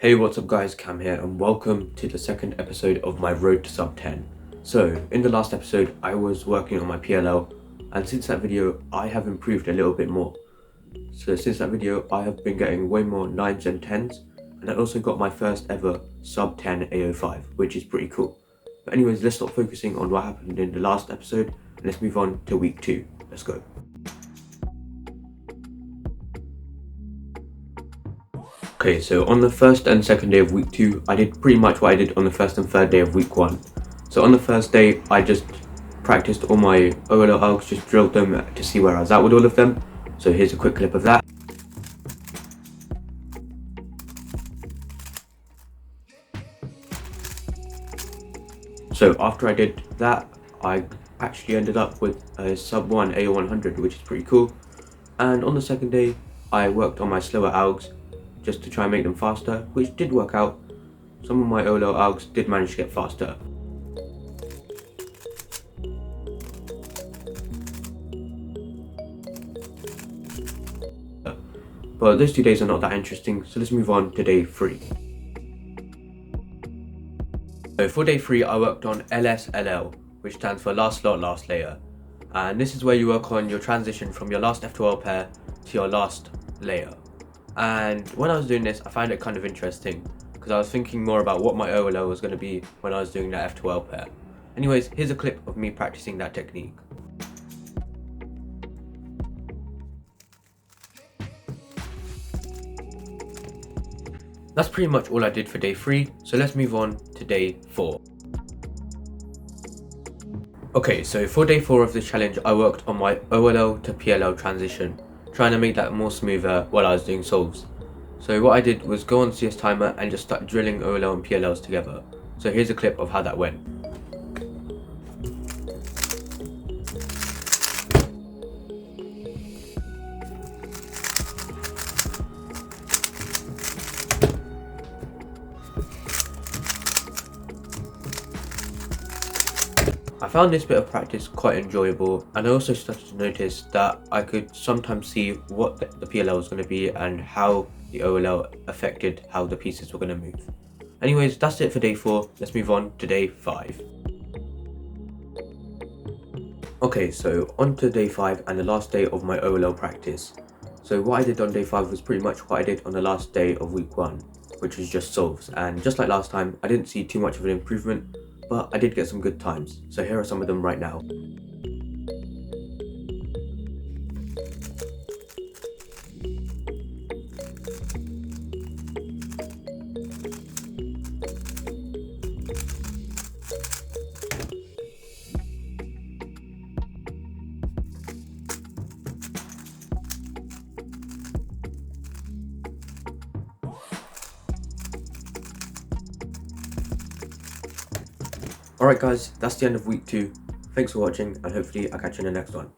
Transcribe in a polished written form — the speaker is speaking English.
Hey, what's up guys, Cam here and welcome to the second episode of my road to sub 10. So in the last episode I was working on my PLL, and since that video I have improved a little bit more. So since that video I have been getting way more 9s and 10s, and I also got my first ever sub 10 AO5, which is pretty cool. But anyways, let's stop focusing on what happened in the last episode and let's move on to week 2. Let's go. Okay, so on the first and second day of week 2, I did pretty much what I did on the first and third day of week 1. So on the first day, I just practiced all my OLO algs, just drilled them to see where I was at with all of them. So here's a quick clip of that. So after I did that, I actually ended up with a sub 1 AO100, which is pretty cool. And on the second day, I worked on my slower algs, just to try and make them faster, which did work out. Some of my OLO algs did manage to get faster. But those 2 days are not that interesting, so let's move on to day 3. So for day 3 I worked on LSLL, which stands for last slot, last layer. And this is where you work on your transition from your last F12 pair to your last layer. And when I was doing this, I found it kind of interesting because I was thinking more about what my OLO was going to be when I was doing that F12 pair. Anyways, here's a clip of me practicing that technique. That's pretty much all I did for day 3, so let's move on to day 4. Okay, so for day 4 of this challenge, I worked on my OLO to PLL transition, trying to make that more smoother while I was doing solves. So what I did was go on CS Timer and just start drilling OLO and PLLs together. So here's a clip of how that went. I found this bit of practice quite enjoyable, and I also started to notice that I could sometimes see what the PLL was going to be and how the OLL affected how the pieces were going to move. Anyways, that's it for day 4, let's move on to day 5. Okay, so on to day 5 and the last day of my OLL practice. So what I did on day 5 was pretty much what I did on the last day of week 1, which was just solves, and just like last time, I didn't see too much of an improvement, but I did get some good times, so here are some of them right now. Alright guys, that's the end of week 2. Thanks for watching and hopefully I'll catch you in the next one.